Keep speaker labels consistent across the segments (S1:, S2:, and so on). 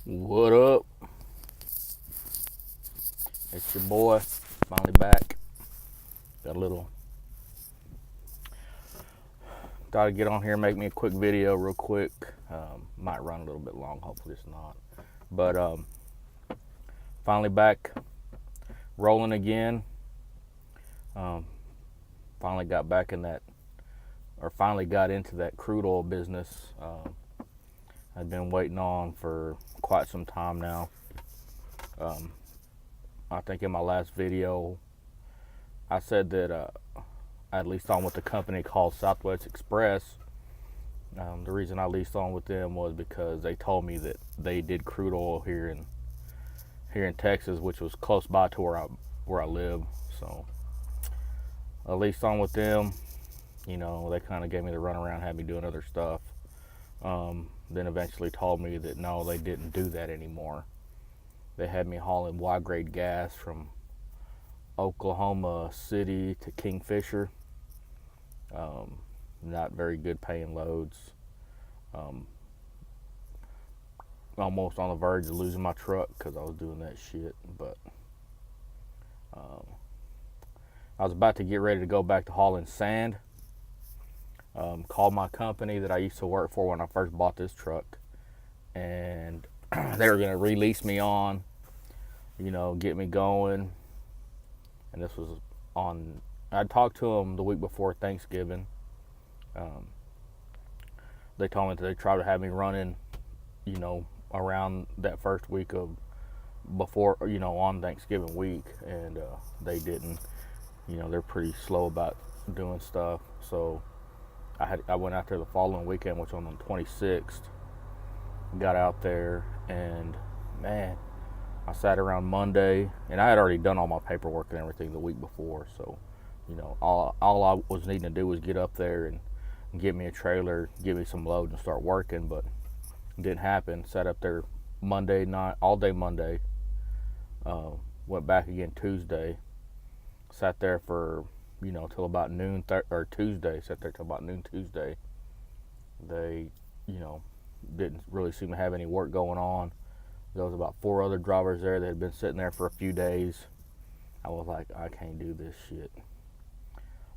S1: What up? It's your boy. Finally back. Got a little. Thought I'd get on here and make me a quick video real quick. Might run a little bit long. Hopefully it's not. But finally back. Rolling again. Um, finally got back in that. Or finally got into that crude oil business. I've been waiting on for quite some time now. I think in my last video, I said that I leased on with a company called Southwest Express. The reason I leased on with them was because they told me that they did crude oil here in Texas, which was close by to where I live. So I leased on with them. You know, they kind of gave me the runaround, had me doing other stuff. Then eventually told me that no, they didn't do that anymore. They had me hauling Y-grade gas from Oklahoma City to Kingfisher. Not very good paying loads. Almost on the verge of losing my truck because I was doing that shit. But I was about to get ready to go back to hauling sand. Called my company that I used to work for when I first bought this truck, and they were going to release me on, get me going. And this was I talked to them the week before Thanksgiving. They told me that they tried to have me running, around that first week of before, on Thanksgiving week, and they didn't. They're pretty slow about doing stuff. So I went out there the following weekend, which was on the 26th. Got out there, and man, I sat around Monday, and I had already done all my paperwork and everything the week before. So, all I was needing to do was get up there and get me a trailer, give me some load, and start working. But it didn't happen. Sat up there Monday night, all day Monday. Went back again Tuesday. Sat there for till about noon or Tuesday. Sat there till about noon Tuesday. They, didn't really seem to have any work going on. There was about 4 other drivers there that had been sitting there for a few days. I was like, I can't do this shit.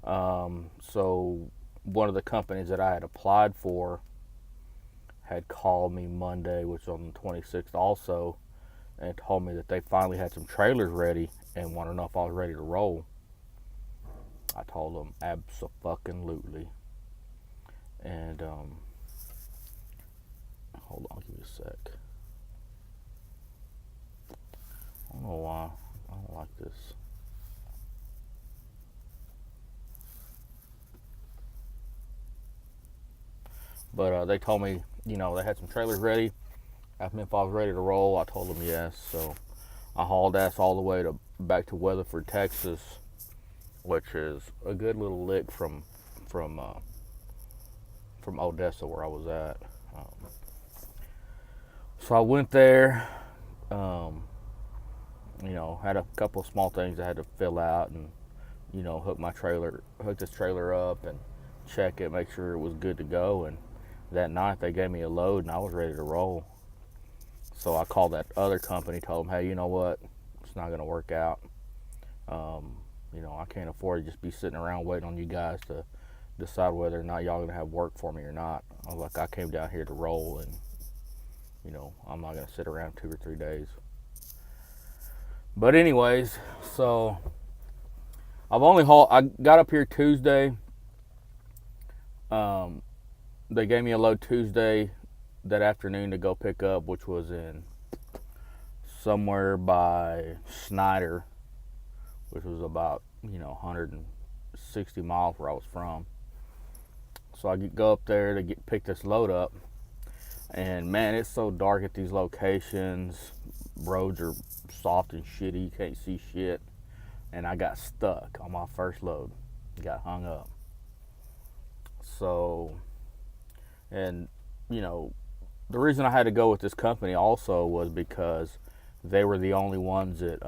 S1: So one of the companies that I had applied for had called me Monday, which was on the 26th also, and told me that they finally had some trailers ready and wanted to know if I was ready to roll. I told them abso-fucking-lutely. And hold on, give me a sec. I don't know why I don't like this. But they told me, they had some trailers ready. Asked me if I was ready to roll. I told them yes. So I hauled ass all the way back to Weatherford, Texas, which is a good little lick from Odessa, where I was at. So I went there. Had a couple of small things I had to fill out, and hook this trailer up and check it, make sure it was good to go. And that night they gave me a load, and I was ready to roll. So I called that other company, told them, hey, you know what, it's not going to work out. I can't afford to just be sitting around waiting on you guys to decide whether or not y'all going to have work for me or not. I was like, I came down here to roll, and I'm not going to sit around 2 or 3 days. But anyways, so I got up here Tuesday. They gave me a load Tuesday that afternoon to go pick up, which was in somewhere by Snyder, which was about 160 miles where I was from. So I go up there to pick this load up, and man, it's so dark at these locations. Roads are soft and shitty, you can't see shit. And I got stuck on my first load, got hung up. So, and the reason I had to go with this company also was because they were the only ones that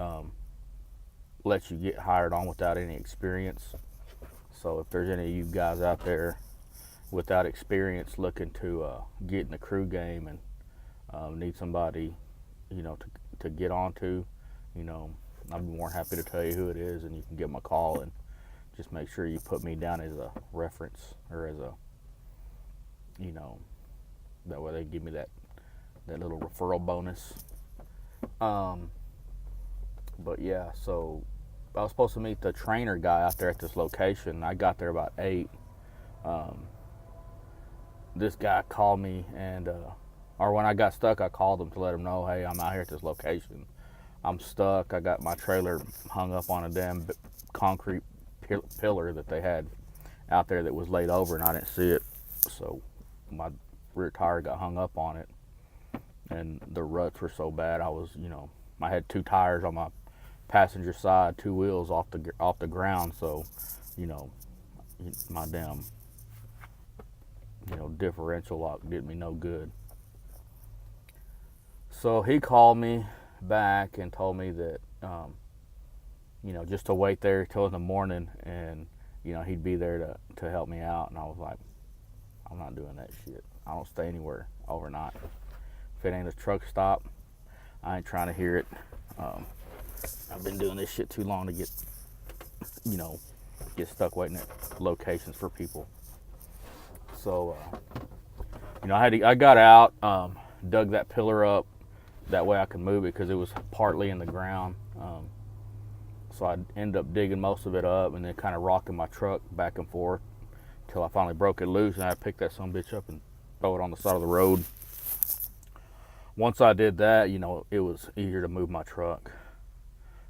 S1: let you get hired on without any experience. So if there's any of you guys out there without experience looking to get in the crew game and need somebody to get onto, I'd be more happy to tell you who it is, and you can give them a call and just make sure you put me down as a reference, or as a, that way they give me that little referral bonus. But yeah, so I was supposed to meet the trainer guy out there at this location. I got there about 8. This guy called me, and or when I got stuck, I called him to let him know, hey, I'm out here at this location. I'm stuck. I got my trailer hung up on a damn concrete pillar that they had out there that was laid over, and I didn't see it. So my rear tire got hung up on it, and the ruts were so bad. I had 2 tires on my passenger side, 2 wheels off the ground. So, my damn, differential lock did me no good. So he called me back and told me that, just to wait there till in the morning, and he'd be there to help me out. And I was like, I'm not doing that shit. I don't stay anywhere overnight. If it ain't a truck stop, I ain't trying to hear it. I've been doing this shit too long to get stuck waiting at locations for people. So, I got out, dug that pillar up. That way I could move it, because it was partly in the ground. So I ended up digging most of it up and then kind of rocking my truck back and forth until I finally broke it loose, and I picked that son of a bitch up and throw it on the side of the road. Once I did that, it was easier to move my truck,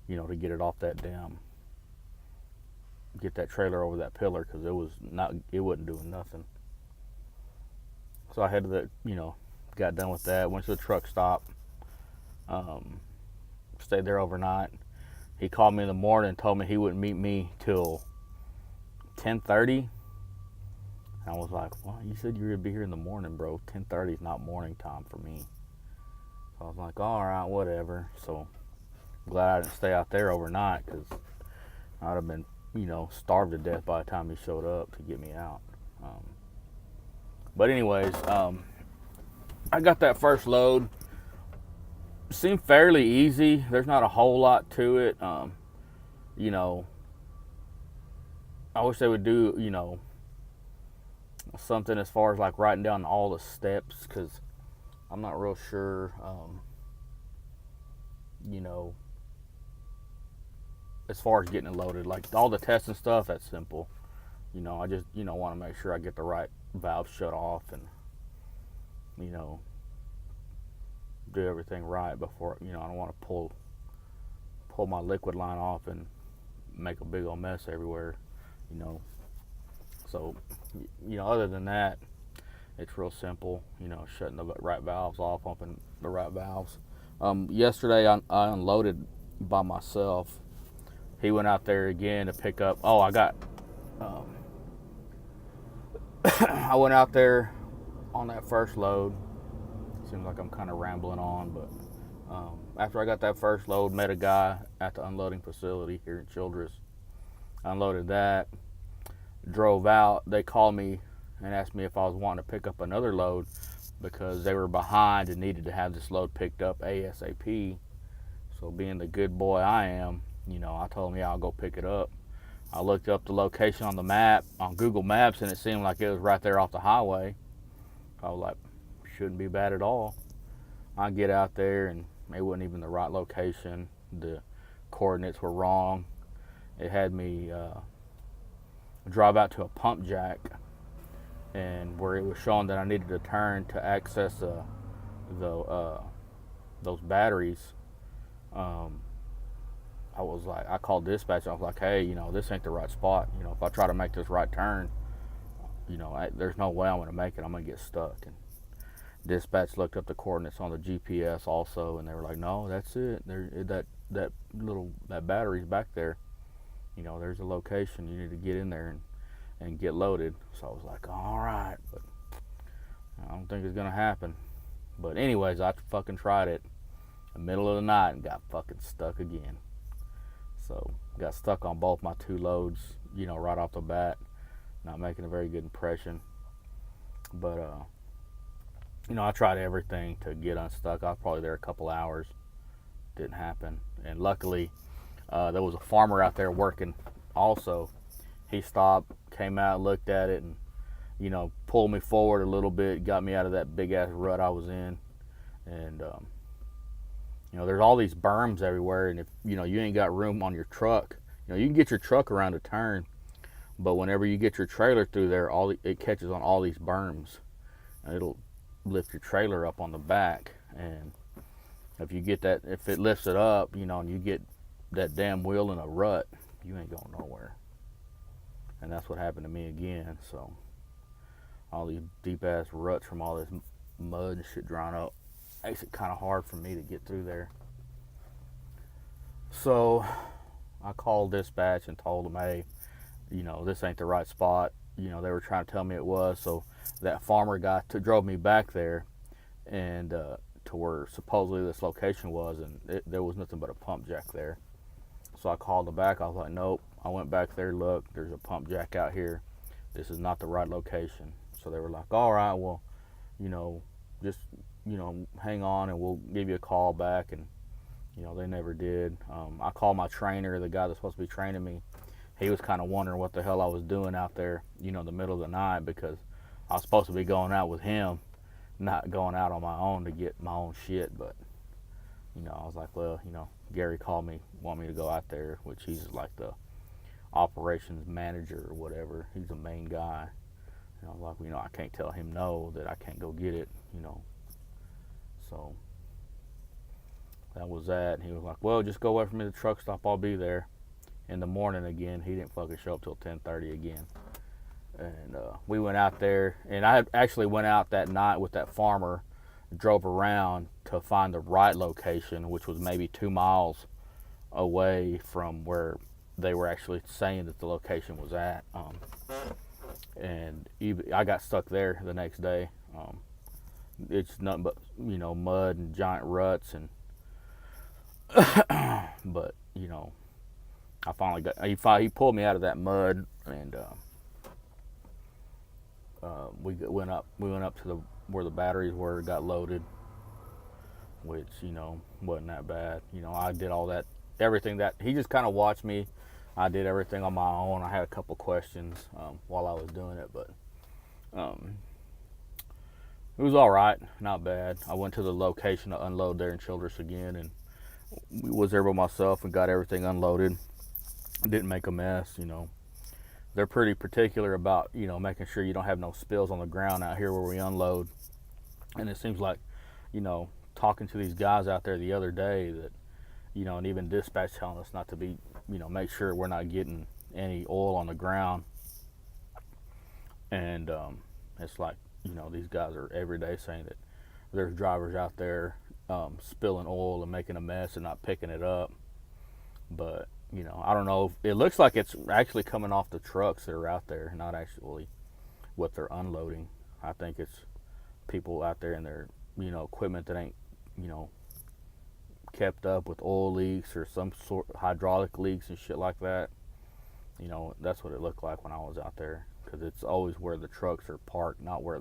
S1: to get it off that get that trailer over that pillar, because it wasn't doing nothing. So I had to, got done with that, went to the truck stop, stayed there overnight. He called me in the morning and told me he wouldn't meet me till 10:30. And I was like, well, you said you were going to be here in the morning, bro. 10:30 is not morning time for me. So I was like, all right, whatever. So I'm glad I didn't stay out there overnight, because I'd have been, starved to death by the time he showed up to get me out. But anyways, I got that first load. It seemed fairly easy. There's not a whole lot to it. I wish they would do, something as far as like writing down all the steps, because I'm not real sure, as far as getting it loaded. Like all the testing stuff, that's simple. I just, want to make sure I get the right valve shut off, and, do everything right before, I don't want to pull my liquid line off and make a big old mess everywhere, So, other than that, it's real simple, shutting the right valves off, pumping the right valves. Yesterday I unloaded by myself. He went out there again to pick up. I went out there on that first load. Seems like I'm kind of rambling on, but after I got that first load, met a guy at the unloading facility here in Childress. Unloaded that, drove out. They called me and asked me if I was wanting to pick up another load, because they were behind and needed to have this load picked up ASAP. So being the good boy I am, I told them, yeah, I'll go pick it up. I looked up the location on the map, on Google Maps, and it seemed like it was right there off the highway. I was like, shouldn't be bad at all. I get out there, and it wasn't even the right location. The coordinates were wrong. It had me drive out to a pump jack, and where it was showing that I needed to turn to access those batteries. I called dispatch. I was like, hey, this ain't the right spot. If I try to make this right turn, there's no way I'm going to make it. I'm going to get stuck. And dispatch looked up the coordinates on the GPS also, and they were like, no, that's it. That battery's back there. There's a location. You need to get in there and get loaded. So I was like, all right, but I don't think it's going to happen. But anyways, I fucking tried it in the middle of the night and got fucking stuck again. So got stuck on both my 2 loads, right off the bat. Not making a very good impression. But I tried everything to get unstuck. I was probably there a couple hours. Didn't happen. And luckily, there was a farmer out there working also. He stopped, came out, looked at it, and, pulled me forward a little bit, got me out of that big ass rut I was in. And, there's all these berms everywhere. And if, you ain't got room on your truck, you can get your truck around a turn. But whenever you get your trailer through there, it catches on all these berms. And it'll lift your trailer up on the back. And if it lifts it up, and you get that damn wheel in a rut, you ain't going nowhere. And that's what happened to me again. So all these deep ass ruts from all this mud and shit drying up makes it kind of hard for me to get through there. So I called dispatch and told them, hey, this ain't the right spot. They were trying to tell me it was. So that farmer guy drove me back there, and to where supposedly this location was, and there was nothing but a pump jack there. So I called him back. I was like, nope. I went back there, look, there's a pump jack out here. This is not the right location. So they were like, all right, well, just, hang on and we'll give you a call back. And, they never did. I called my trainer, the guy that's supposed to be training me. He was kind of wondering what the hell I was doing out there, in the middle of the night, because I was supposed to be going out with him, not going out on my own to get my own shit. But, I was like, well, Gary called me, want me to go out there, which he's like the operations manager or whatever. He's the main guy. And I was like, I can't tell him no, that I can't go get it, So that was that. And he was like, well, just go away from me to the truck stop. I'll be there in the morning again. He didn't fucking show up till 10:30 again. And we went out there, and I actually went out that night with that farmer, drove around to find the right location, which was maybe 2 miles away from where they were actually saying that the location was at. And I got stuck there the next day. It's nothing but, mud and giant ruts. And but, I finally he pulled me out of that mud, and we went up to where the batteries were, got loaded, which, wasn't that bad. I did all that, everything that he just kind of watched me. I did everything on my own. I had a couple questions while I was doing it, but it was all right, not bad. I went to the location to unload there in Childress again, and was there by myself and got everything unloaded. Didn't make a mess. They're pretty particular about, making sure you don't have no spills on the ground out here where we unload. And it seems like, talking to these guys out there the other day that, and even dispatch telling us not to be, make sure we're not getting any oil on the ground. And it's like, these guys are every day saying that there's drivers out there spilling oil and making a mess and not picking it up. But, I don't know. It looks like it's actually coming off the trucks that are out there, not actually what they're unloading. I think it's people out there in their, equipment that ain't, kept up with oil leaks or some sort of hydraulic leaks and shit like that. That's what it looked like when I was out there, because it's always where the trucks are parked, not where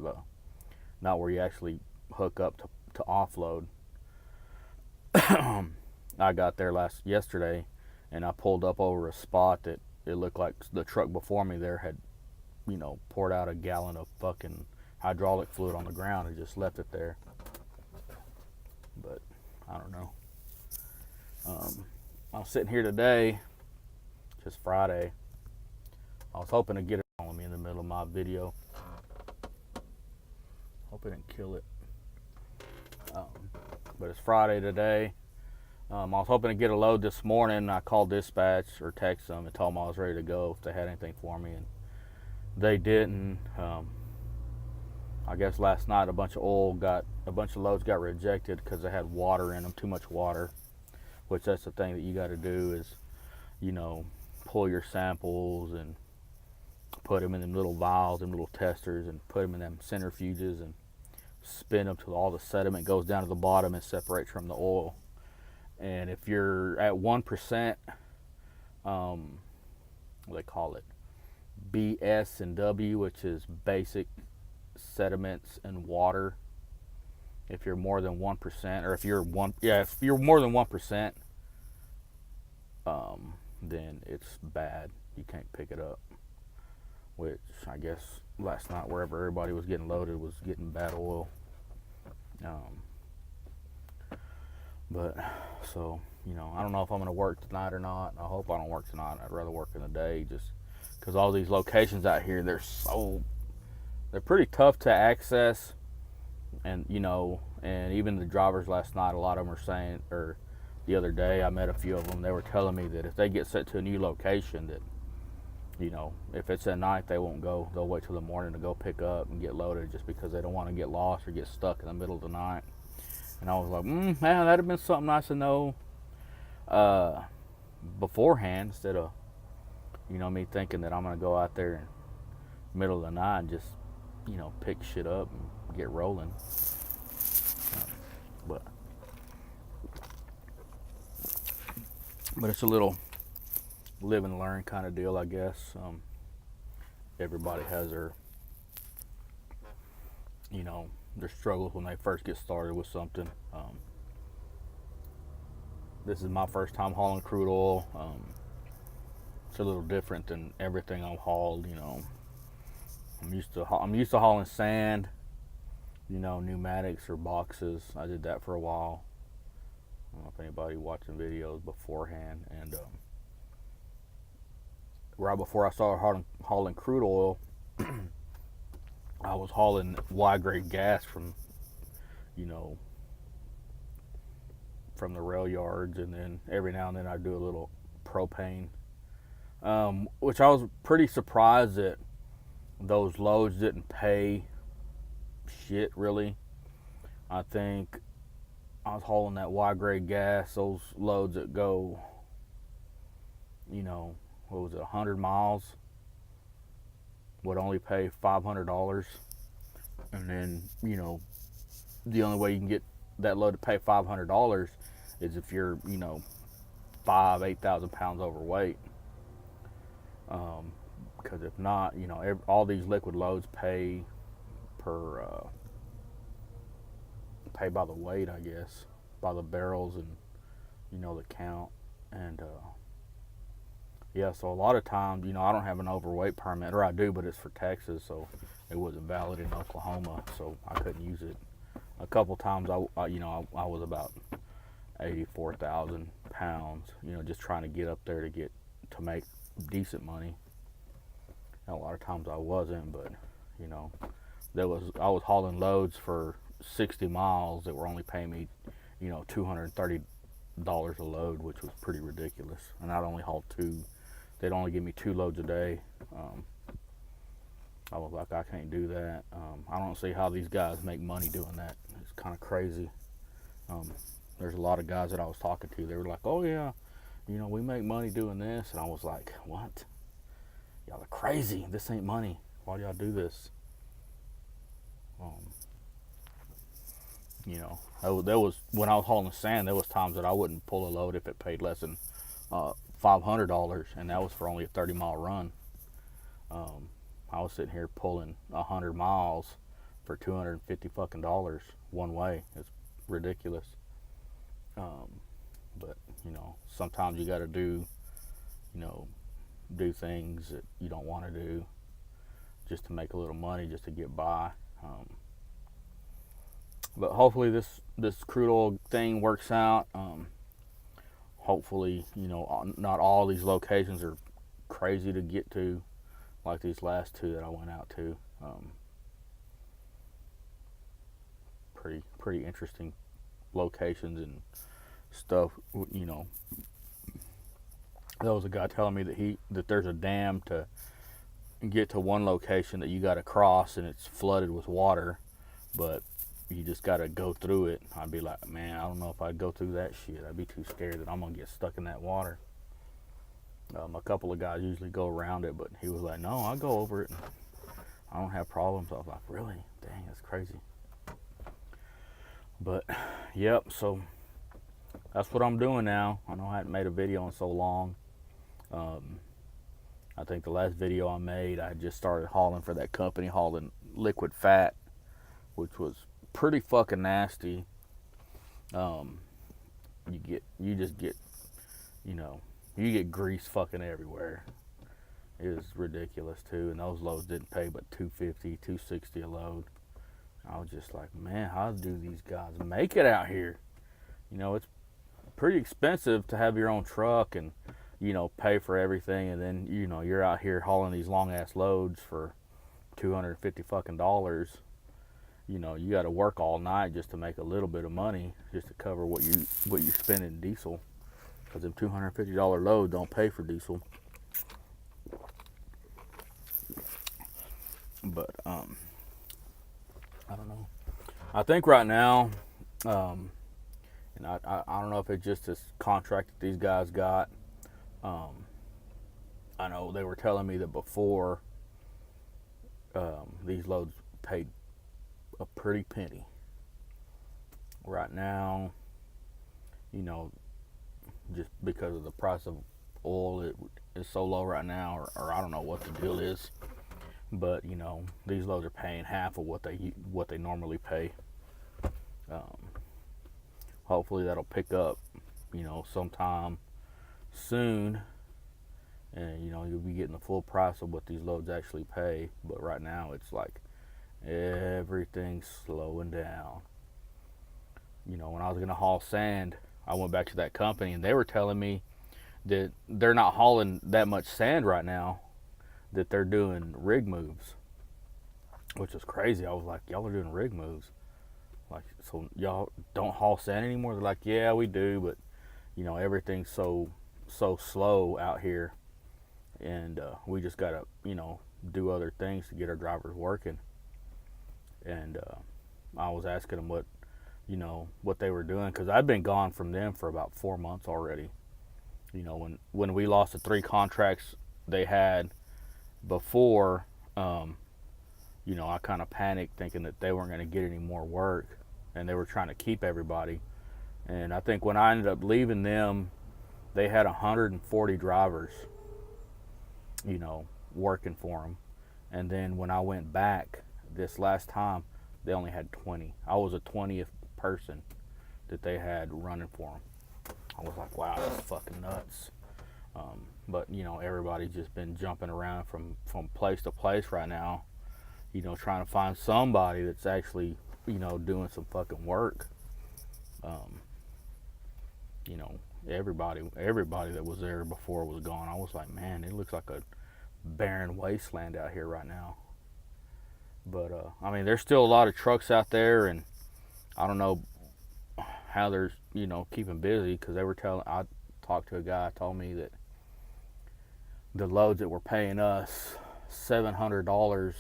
S1: you actually hook up to offload. I got there yesterday, and I pulled up over a spot that it looked like the truck before me there had, poured out a gallon of fucking hydraulic fluid on the ground and just left it there. But I don't know. I'm sitting here today, just Friday. I was hoping to get it on me in the middle of my video. Hope it didn't kill it. But it's Friday today. I was hoping to get a load this morning. I called dispatch or text them and told them I was ready to go if they had anything for me, and they didn't. I guess last night a bunch of loads got rejected because they had water in them, too much water. Which that's the thing that you got to do is, pull your samples and put them in them little vials and little testers and put them in them centrifuges and spin them till all the sediment goes down to the bottom and separates from the oil. And if you're at 1%, what they call it, BS and W, which is basic sediments and water, if you're more than 1%, or if you're more than 1%, then it's bad. You can't pick it up. Which I guess last night, wherever everybody was getting loaded, was getting bad oil. But so, I don't know if I'm going to work tonight or not. I hope I don't work tonight. I'd rather work in the day, just because all these locations out here, they're pretty tough to access. And and even the drivers last night, a lot of them are saying, or the other day I met a few of them, they were telling me that if they get sent to a new location, that if it's at night, they won't go. They'll wait till the morning to go pick up and get loaded, just because they don't want to get lost or get stuck in the middle of the night. And I was like, man, that'd have been something nice to know beforehand, instead of me thinking that I'm gonna go out there in the middle of the night and just pick shit up and get rolling. But it's a little live and learn kind of deal, I guess. Everybody has their their struggles when they first get started with something. This is my first time hauling crude oil. It's a little different than everything I've hauled. I'm used to hauling sand, pneumatics or boxes. I did that for a while. I don't know if anybody watching videos beforehand. And right before I started hauling crude oil, I was hauling Y-grade gas from the rail yards, and then every now and then I do a little propane, which I was pretty surprised that those loads didn't pay shit, really. I think I was hauling that Y-grade gas, those loads that go, what was it, 100 miles, would only pay $500. And then, the only way you can get that load to pay $500 is if you're, 8,000 pounds overweight. Because if not, all these liquid loads pay by the weight, I guess, by the barrels and, the count. And, yeah, so a lot of times, I don't have an overweight permit, or I do, but it's for Texas, so it wasn't valid in Oklahoma, so I couldn't use it. A couple times, I was about 84,000 pounds, just trying to get up there to make decent money. And a lot of times I wasn't, but I was hauling loads for 60 miles that were only paying me, $230 a load, which was pretty ridiculous. And I'd only haul 2. They'd only give me 2 loads a day. I was like, I can't do that. I don't see how these guys make money doing that. It's kind of crazy. There's a lot of guys that I was talking to. They were like, oh yeah, we make money doing this. And I was like, what? Y'all are crazy. This ain't money. Why do y'all do this? There was, when I was hauling sand, there was times that I wouldn't pull a load if it paid less than $500, and that was for only a 30-mile run. I was sitting here pulling 100 miles for $250 fucking one way. It's ridiculous. But sometimes you got to do things that you don't want to do just to make a little money, just to get by. But hopefully this crude oil thing works out. Hopefully, not all these locations are crazy to get to, like these last 2 that I went out to. Pretty interesting locations and stuff. There was a guy telling me that there's a dam to get to one location that you got to cross, and it's flooded with water, but you just got to go through it. I'd be like, man, I don't know if I'd go through that shit. I'd be too scared that I'm gonna get stuck in that water. A couple of guys usually go around it, but he was like, no, I'll go over it and I don't have problems. I was like, really? Dang, that's crazy. But yep, so that's what I'm doing now. I know I hadn't made a video in so long. I think the last video I made, I just started hauling for that company, hauling liquid fat, which was pretty fucking nasty. You just get, you know, you get grease fucking everywhere. It was ridiculous too, and those loads didn't pay but $250, $260 a load. I was just like, man, how do these guys make it out here? You know, it's pretty expensive to have your own truck and, you know, pay for everything, and then, you know, you're out here hauling these long ass loads for $250 fucking dollars. You know, you got to work all night just to make a little bit of money, just to cover what you spend in diesel, because them $250 load don't pay for diesel. But I don't know. I think right now, and I don't know if it's just this contract that these guys got. I know they were telling me that before, these loads paid a pretty penny. Right now, you know, just because of the price of oil, it is so low right now, or I don't know what the deal is. But, you know, these loads are paying half of what they normally pay. Hopefully that'll pick up, you know, sometime soon, and, you know, you'll be getting the full price of what these loads actually pay. But right now it's like everything's slowing down. You know, when I was gonna haul sand, I went back to that company and they were telling me that they're not hauling that much sand right now, that they're doing rig moves, which is crazy. I was like, y'all are doing rig moves? Like, so y'all don't haul sand anymore? They're like, yeah, we do, but, you know, everything's so slow out here, and we just gotta, you know, do other things to get our drivers working. And I was asking them what, you know, what they were doing, because I've been gone from them for about 4 months already. You know, when we lost the 3 contracts they had before, you know, I kind of panicked thinking that they weren't going to get any more work, and they were trying to keep everybody. And I think when I ended up leaving them, they had 140 drivers, you know, working for them. And then when I went back this last time, they only had 20. I was the 20th person that they had running for them. I was like, wow, that's fucking nuts. But, you know, everybody's just been jumping around from place to place right now, you know, trying to find somebody that's actually, you know, doing some fucking work. You know, everybody that was there before was gone. I was like, man, it looks like a barren wasteland out here right now. But, I mean, there's still a lot of trucks out there, and I don't know how they're, you know, keeping busy, because I talked to a guy, told me that the loads that were paying us $700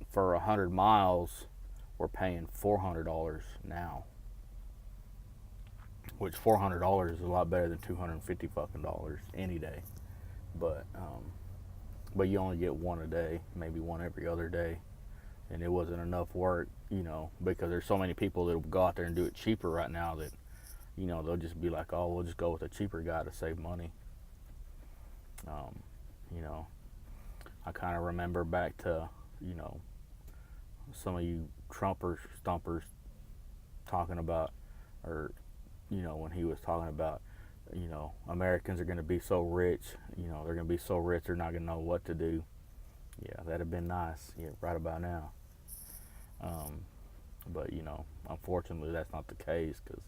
S1: for 100 miles, we're paying $400 now, which $400 is a lot better than $250 fucking dollars any day. But you only get one a day, maybe one every other day, and it wasn't enough work, you know, because there's so many people that will go out there and do it cheaper right now that, you know, they'll just be like, oh, we'll just go with a cheaper guy to save money. You know, I kind of remember back to, you know, some of you Trumpers, stumpers talking about, or, you know, when he was talking about, you know, Americans are going to be so rich, you know, they're going to be so rich they're not going to know what to do. Yeah, that'd have been nice, yeah, right about now. But, you know, unfortunately that's not the case, because,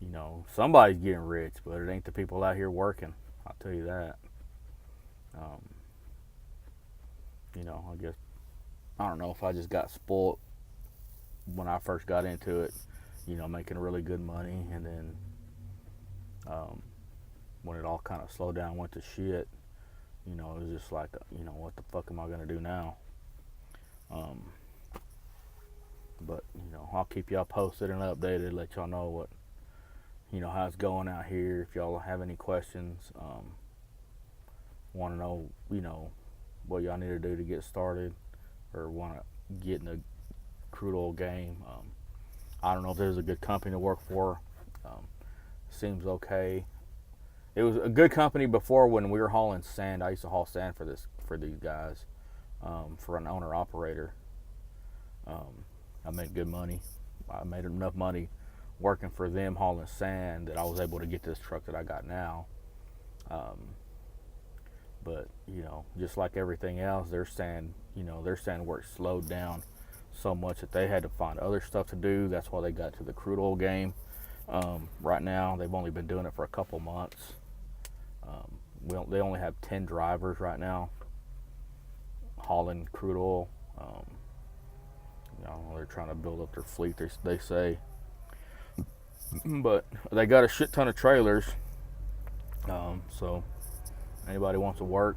S1: you know, somebody's getting rich, but it ain't the people out here working, I'll tell you that. You know, I guess, I don't know if I just got spoiled when I first got into it, you know, making really good money, and then when it all kind of slowed down, went to shit, you know, it was just like, you know, what the fuck am I going to do now? But, you know, I'll keep y'all posted and updated, let y'all know what, you know, how it's going out here. If y'all have any questions, want to know, you know, what y'all need to do to get started, or want to get in the crude oil game. I don't know if there's a good company to work for. Seems okay. It was a good company before when we were hauling sand. I used to haul sand for these guys, for an owner operator. I made good money. I made enough money working for them hauling sand that I was able to get this truck that I got now. Um, but just like everything else, their sand work slowed down so much that they had to find other stuff to do. That's why they got to the crude oil game. Right now, they've only been doing it for a couple months. They only have 10 drivers right now hauling crude oil. They're trying to build up their fleet, they say. But they got a shit ton of trailers. So anybody wants to work,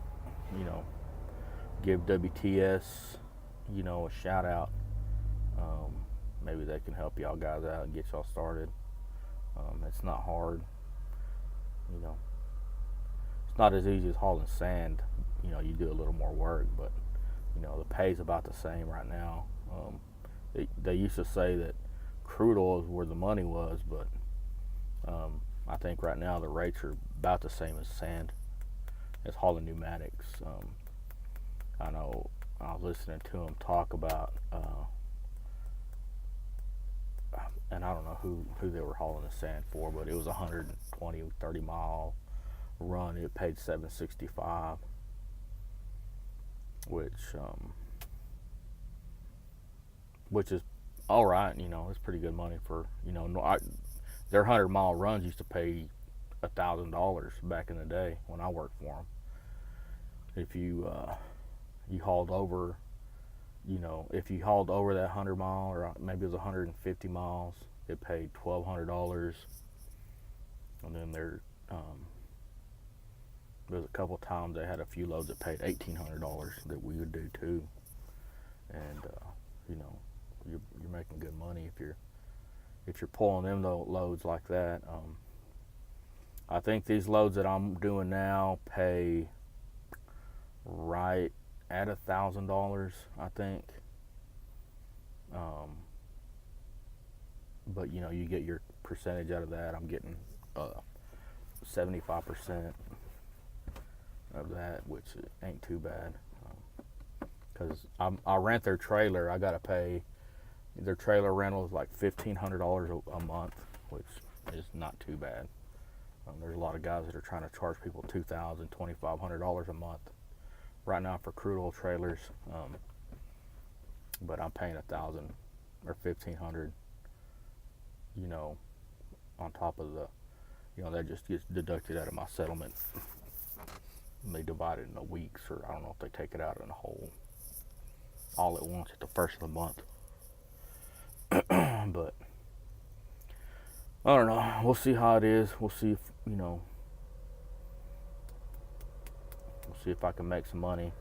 S1: give WTS, a shout out. Maybe they can help y'all guys out and get y'all started. It's not hard. It's not as easy as hauling sand. You do a little more work, but the pay's about the same right now. They used to say that crude oil is where the money was, but I think right now the rates are about the same as sand. It's hauling pneumatics. I know I was listening to him talk about, and I don't know who they were hauling the sand for, but it was 120, 30 mile run. It paid $765, which is all right. It's pretty good money for their 100-mile runs used to pay $1,000 back in the day when I worked for them. If you hauled over, if you hauled over that 100-mile, or maybe it was 150 miles, it paid $1,200. And then there's a couple times they had a few loads that paid $1,800 that we would do too. And you're making good money if you're pulling them loads like that. I think these loads that I'm doing now pay right at $1,000, I think. But you get your percentage out of that. I'm getting 75% of that, which ain't too bad. Because I rent their trailer. I gotta pay their trailer rental is like $1,500 a month, which is not too bad. There's a lot of guys that are trying to charge people $2,000, $2,500 a month right now for crude oil trailers. But I'm paying $1,000 or $1,500. On top of that just gets deducted out of my settlement. And they divide it into weeks, or I don't know if they take it out in a whole all at once at the first of the month. But I don't know. We'll see how it is. We'll see if we'll see if I can make some money.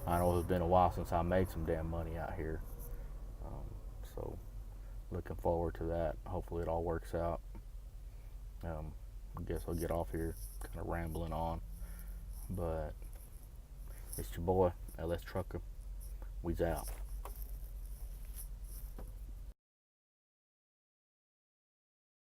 S1: I know it's been a while since I made some damn money out here. So looking forward to that. Hopefully it all works out. I guess I'll get off here kind of rambling on. But it's your boy, LS Trucker. We's out.